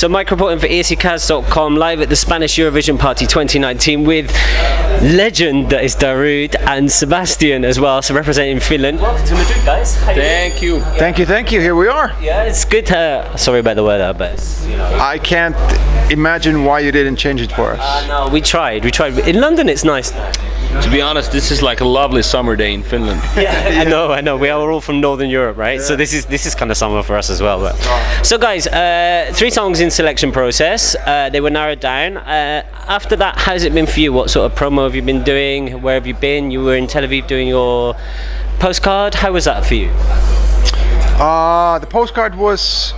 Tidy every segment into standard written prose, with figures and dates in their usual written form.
So Mike reporting for ESCKAZ.com, live at the Spanish Eurovision Party 2019 with legend that is Darude and Sebastian as well, so representing Finland. Welcome to Madrid, guys. Thank you. Thank you. Here we are. Yeah, it's good. Sorry about the weather, but I can't imagine why you didn't change it for us. no, we tried. In London, it's nice. To be honest, this is like a lovely summer day in Finland. Yeah, I know. We are all from Northern Europe, right? Yeah. So this is kind of summer for us as well. But. So guys, 3 songs in selection process. They were narrowed down. After that, how's it been for you? What sort of promo have you been doing? Where have you been? You were in Tel Aviv doing your postcard. How was that for you? The postcard was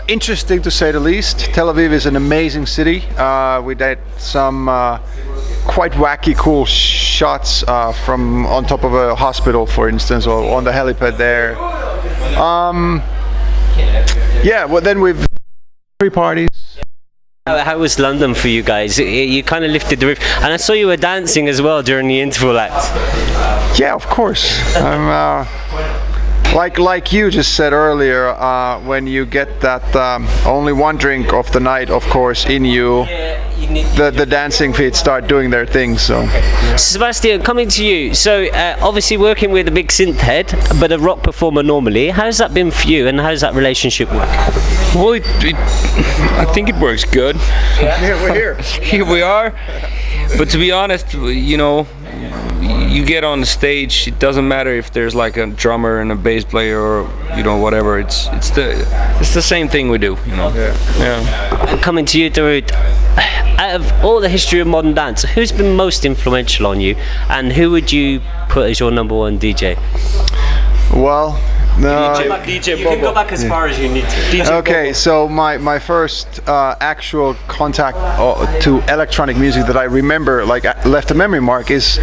interesting to say the least. Tel Aviv is an amazing city. We did some quite wacky, cool shots from on top of a hospital, for instance, or on the helipad there. Yeah, well then we've 3 parties. How was London for you guys? You kind of lifted the roof, and I saw you were dancing as well during the interval act. Yeah, of course. I'm like you just said earlier, when you get that only one drink of the night, of course, in you, the dancing feet start doing their thing. So, Sebastian, coming to you. So, obviously working with a big synth head, but a rock performer normally. How's that been for you, and how's that relationship work? Well, I think it works good. yeah, we're here. Here we are. But to be honest, you get on the stage, it doesn't matter if there's like a drummer and a bass player or whatever. It's the same thing we do. Yeah. And coming to you, Darude, out of all the history of modern dance, who's been most influential on you, and who would you put as your number 1 DJ? Well, no. DJ you can go back as far as you need to. DJ okay, Bobo. so my first actual contact to electronic music that I remember, like left a memory mark, is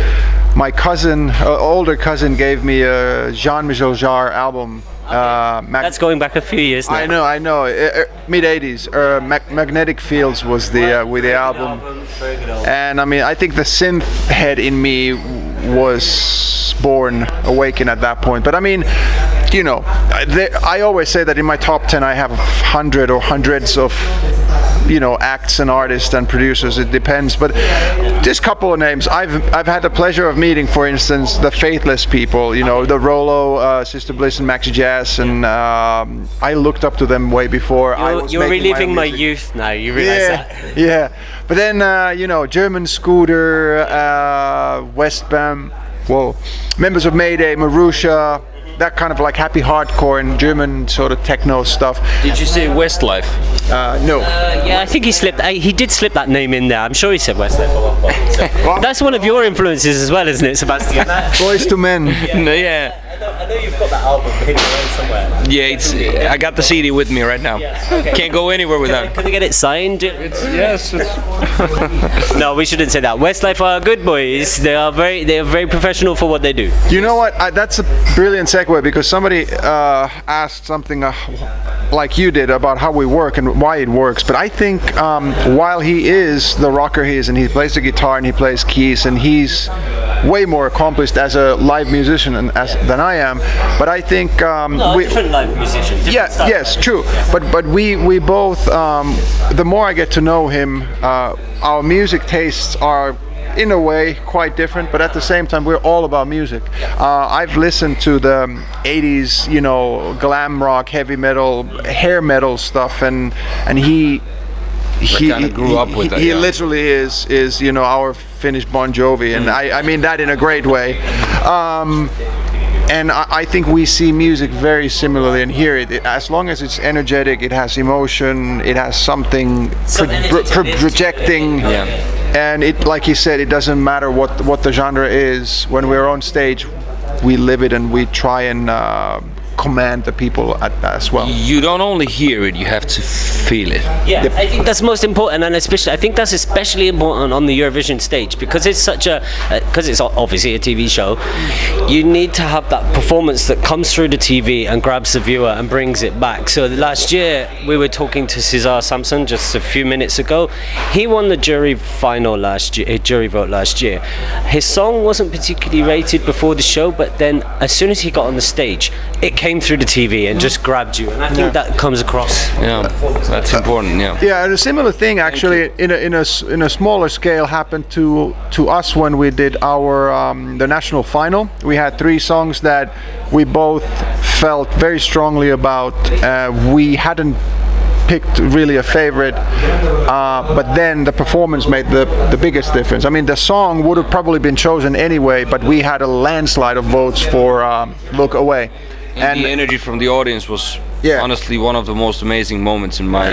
my cousin, older cousin, gave me a Jean-Michel Jarre album. That's going back a few years now. I know. Mid '80s. Magnetic Fields was the with the album, and I mean, I think the synth head in me was awakened at that point. But I mean, I always say that in my top 10 I have 100 or hundreds of acts and artists and producers. It depends, but just a couple of names. I've had the pleasure of meeting, for instance, the Faithless people, the Rollo, Sister Bliss and Maxi Jazz, and I looked up to them way before I was You're reliving my music. youth now, you realize that? Yeah, but then German Scooter, Westbam, members of Mayday, Marusha, that kind of like happy hardcore and German sort of techno stuff. Did you say Westlife? No. Yeah, I think he did slip that name in there. I'm sure he said Westlife at one point. So. That's one of your influences as well, isn't it, Sebastian? Boys to Men. Yeah. I know you've got that album hidden away somewhere. Yeah, I got the CD with me right now. Yeah, okay. Can't go anywhere without. Can we get it signed? Yes. No, we shouldn't say that. Westlife are good boys. They are very professional for what they do. You know what? That's a brilliant segue, because somebody asked something like you did about how we work and why it works. But I think while he is the rocker he is, and he plays the guitar and he plays keys, and he's way more accomplished as a live musician than I am. But I think different live musician. Yes, true. But we both. The more I get to know him, our music tastes are, in a way, quite different, but at the same time we're all about music. I've listened to the 80s, glam rock, heavy metal, hair metal stuff, and he kind of grew up with that. He literally is our Finnish Bon Jovi, and I mean that in a great way. And I think we see music very similarly and hear it. As long as it's energetic, it has emotion, it has something projecting. Yeah. And it, like you said, it doesn't matter what the genre is. When we're on stage, we live it and we try and command the people as well. You don't only hear it, you have to feel it. Yeah, yep. I think that's most important, and I think that's especially important on the Eurovision stage, because it's because it's obviously a TV show. You need to have that performance that comes through the TV and grabs the viewer and brings it back. So last year we were talking to Cesar Samson just a few minutes ago. He won the jury vote last year. His song wasn't particularly rated before the show, but then as soon as he got on the stage, it came through the TV and just grabbed you, and I think that comes across. Yeah, that's important. Yeah. Yeah, and a similar thing actually in a smaller scale happened to us when we did our the national final. We had 3 songs that we both felt very strongly about. We hadn't picked really a favorite, but then the performance made the biggest difference. I mean, the song would have probably been chosen anyway, but we had a landslide of votes for Look Away. And the energy from the audience was Yeah. honestly one of the most amazing moments in my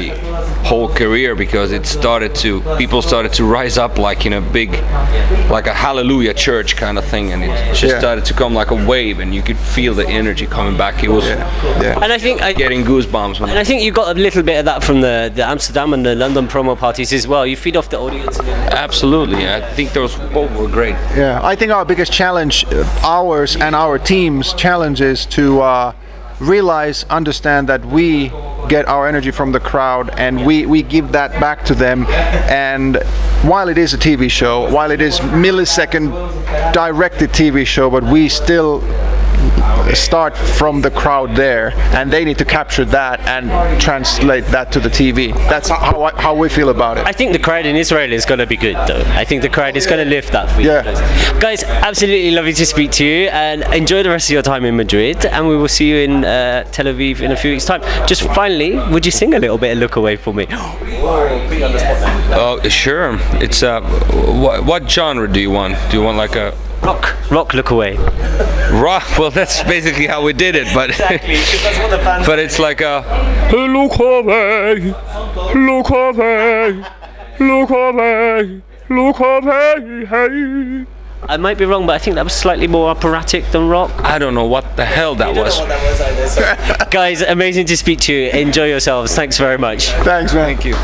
whole career, because people started to rise up like in a big, like a hallelujah church kind of thing, and it just started to come like a wave, and you could feel the energy coming back. It was And I think getting goosebumps. And I think you got a little bit of that from the Amsterdam and the London promo parties as well. You feed off the audience. Absolutely, I think those both were great. Yeah, I think our biggest challenge, ours and our team's challenge, is to realize, understand that we get our energy from the crowd, and we give that back to them. And while it is a TV show, while it is millisecond directed TV show, but we still start from the crowd there, and they need to capture that and translate that to the TV. That's how we feel about it. I think the crowd in Israel is going to be good, though. I think the crowd is going to lift that for you. Yeah. Guys, absolutely lovely to speak to you, and enjoy the rest of your time in Madrid, and we will see you in Tel Aviv in a few weeks' time. Just finally, would you sing a little bit of Look Away for me? Oh, sure. It's what genre do you want? Do you want like a Rock, Look Away. rock? Well, that's basically how we did it, but Exactly, because that's what the fans. but it's like a look away, look away, look away, look away. Hey. I might be wrong, but I think that was slightly more operatic than rock. I don't know what the hell that was. Guys, amazing to speak to you. Enjoy yourselves. Thanks very much. Thanks, man. Thank you.